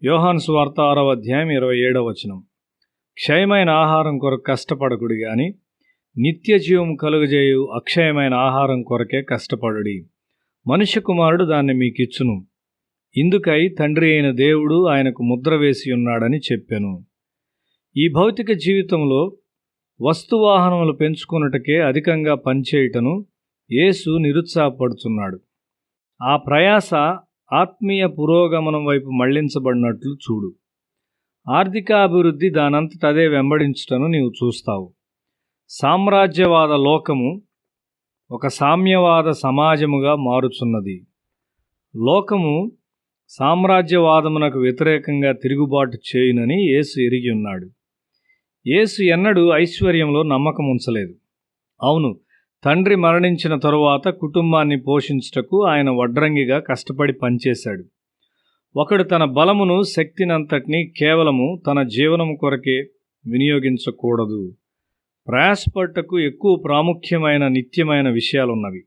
యోహాను సువార్త 6వ అధ్యాయం 27వ వచనం. క్షయమైన ఆహారం కొరకు కష్టపడకుడి గాని నిత్య జీవం కలుగజేయు అక్షయమైన ఆహారం కొరకే కష్టపడుడి. మనుష్య కుమారుడు దాన్ని మీకిచ్చును. ఇందుకై తండ్రి అయిన దేవుడు ఆయనకు ముద్ర వేసి ఉన్నాడని చెప్పెను. ఈ భౌతిక జీవితంలో వస్తువాహనములు పెంచుకొనుటకే అధికంగా పనిచేయుటను యేసు నిరుత్సాహపడుతున్నాడు. ఆ ప్రయాస ఆత్మీయ పురోగమనం వైపు మళ్లించబడినట్లు చూడు. ఆర్థికాభివృద్ధి దానంతట అదే వెంబడించుటను నీవు చూస్తావు. సామ్రాజ్యవాద లోకము ఒక సామ్యవాద సమాజముగా మారుచున్నది. లోకము సామ్రాజ్యవాదమునకు వ్యతిరేకంగా తిరుగుబాటు చేయునని యేసు ఎరిగి ఉన్నాడు. యేసు ఎన్నడూ ఐశ్వర్యంలో నమ్మకం ఉంచలేదు. అవును, తండ్రి మరణించిన తరువాత కుటుంబాన్ని పోషించుటకు ఆయన వడ్రంగిగా కష్టపడి పనిచేశాడు. ఒకడు తన బలమును శక్తినంతటినీ కేవలము తన జీవనము కొరకే వినియోగించకూడదు. ప్రయాసపట్టుకు ఎక్కువ ప్రాముఖ్యమైన నిత్యమైన విషయాలున్నవి.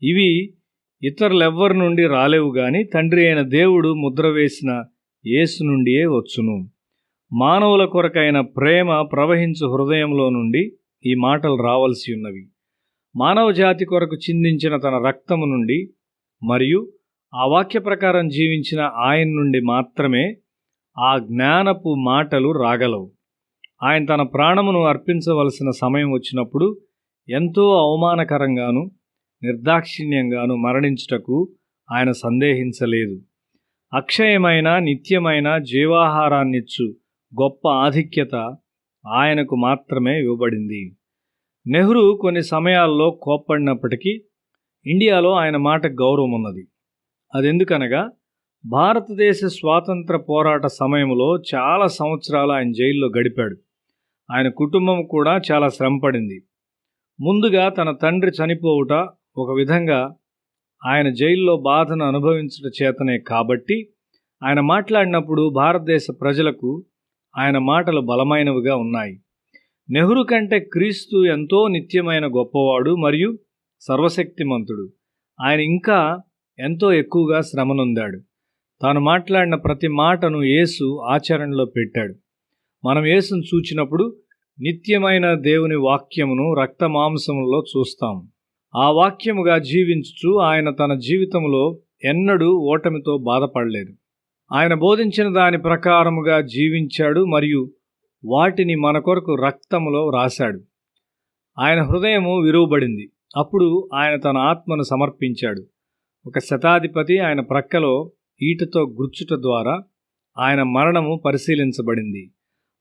ఇవి ఇతరులెవ్వరి నుండి రాలేవు గాని తండ్రి అయిన దేవుడు ముద్ర వేసిన యేసు నుండియే వచ్చును. మానవుల కొరకైన ప్రేమ ప్రవహించు హృదయంలో నుండి ఈ మాటలు రావలసి ఉన్నవి. మానవ జాతి కొరకు చిందించిన తన రక్తము నుండి మరియు ఆ వాక్య ప్రకారం జీవించిన ఆయన నుండి మాత్రమే ఆ జ్ఞానపు మాటలు రాగలవు. ఆయన తన ప్రాణమును అర్పించవలసిన సమయం వచ్చినప్పుడు ఎంతో అవమానకరంగాను నిర్దాక్షిణ్యంగాను మరణించుటకు ఆయన సందేహించలేదు. అక్షయమైన నిత్యమైన జీవాహారాన్నిచ్చు గొప్ప ఆధిక్యత ఆయనకు మాత్రమే ఇవ్వబడింది. నెహ్రూ కొన్ని సమయాల్లో కోప్పడినప్పటికీ ఇండియాలో ఆయన మాట గౌరవం ఉన్నది. అదెందుకనగా భారతదేశ స్వాతంత్ర పోరాట సమయంలో చాలా సంవత్సరాలు ఆయన జైల్లో గడిపాడు. ఆయన కుటుంబం కూడా చాలా శ్రమపడింది. ముందుగా తన తండ్రి చనిపోవుట ఒక విధంగా ఆయన జైల్లో బాధను అనుభవించట చేతనే కాబట్టి ఆయన మాట్లాడినప్పుడు భారతదేశ ప్రజలకు ఆయన మాటలు బలమైనవిగా ఉన్నాయి. నెహ్రూ కంటే క్రీస్తు ఎంతో నిత్యమైన గొప్పవాడు మరియు సర్వశక్తిమంతుడు. ఆయన ఇంకా ఎంతో ఎక్కువగా శ్రమనొందాడు. తాను మాట్లాడిన ప్రతి మాటను యేసు ఆచరణలో పెట్టాడు. మనం యేసును చూచినప్పుడు నిత్యమైన దేవుని వాక్యమును రక్తమాంసములలో చూస్తాం. ఆ వాక్యముగా జీవించుచు ఆయన తన జీవితంలో ఎన్నడూ ఓటమితో బాధపడలేదు. ఆయన బోధించిన దాని ప్రకారముగా జీవించాడు మరియు వాటిని మన కొరకు రక్తములో రాశాడు. ఆయన హృదయము విరువబడింది. అప్పుడు ఆయన తన ఆత్మను సమర్పించాడు. ఒక శతాధిపతి ఆయన ప్రక్కలో ఈటతో గుర్చుట ద్వారా ఆయన మరణము పరిశీలించబడింది.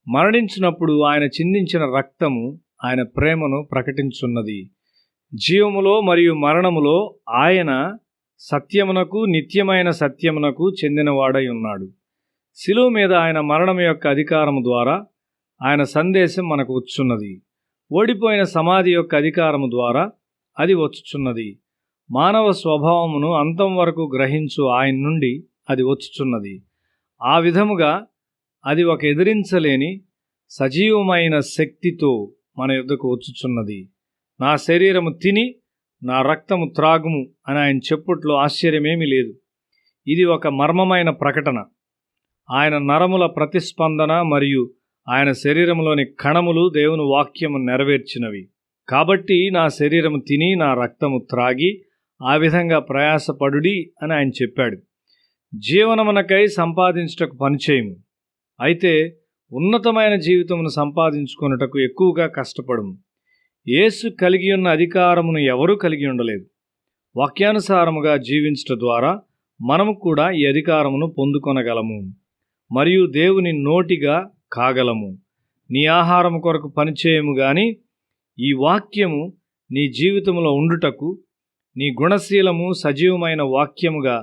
మరణించినప్పుడు ఆయన చిందించిన రక్తము ఆయన ప్రేమను ప్రకటించున్నది. జీవములో మరియు మరణములో ఆయన సత్యమునకు నిత్యమైన సత్యమునకు చెందినవాడై ఉన్నాడు. శిలువ మీద ఆయన మరణం యొక్క అధికారము ద్వారా ఆయన సందేశం మనకు వచ్చున్నది. ఓడిపోయిన సమాధి యొక్క అధికారము ద్వారా అది వచ్చుచున్నది. మానవ స్వభావమును అంతం వరకు గ్రహించు ఆయన నుండి అది వచ్చుచున్నది. ఆ విధముగా అది ఒక ఎదిరించలేని సజీవమైన శక్తితో మన యొద్దకు వచ్చుచున్నది. నా శరీరము తిని నా రక్తము త్రాగుము అని ఆయన చెప్పుట్లో ఆశ్చర్యమేమీ లేదు. ఇది ఒక మర్మమైన ప్రకటన. ఆయన నరముల ప్రతిస్పందన మరియు ఆయన శరీరంలోని కణములు దేవుని వాక్యము నెరవేర్చినవి. కాబట్టి నా శరీరము తిని నా రక్తము త్రాగి ఆ విధంగా ప్రయాసపడుడి అని ఆయన చెప్పాడు. జీవనమునకై సంపాదించుటకు పనిచేయము, అయితే ఉన్నతమైన జీవితమును సంపాదించుకొనుటకు ఎక్కువగా కష్టపడము. యేసు కలిగి ఉన్న అధికారమును ఎవరూ కలిగి ఉండలేదు. వాక్యానుసారముగా జీవించుట ద్వారా మనము కూడా ఈ అధికారమును పొందుకొనగలము మరియు దేవుని నోటిగా కాగలము. నీ ఆహారము కొరకు పనిచేయము గాని ఈ వాక్యము నీ జీవితంలో ఉండుటకు నీ గుణశీలము సజీవమైన వాక్యముగా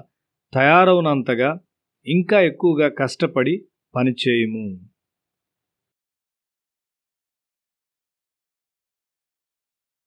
తయారవునంతగా ఇంకా ఎక్కువగా కష్టపడి పనిచేయము.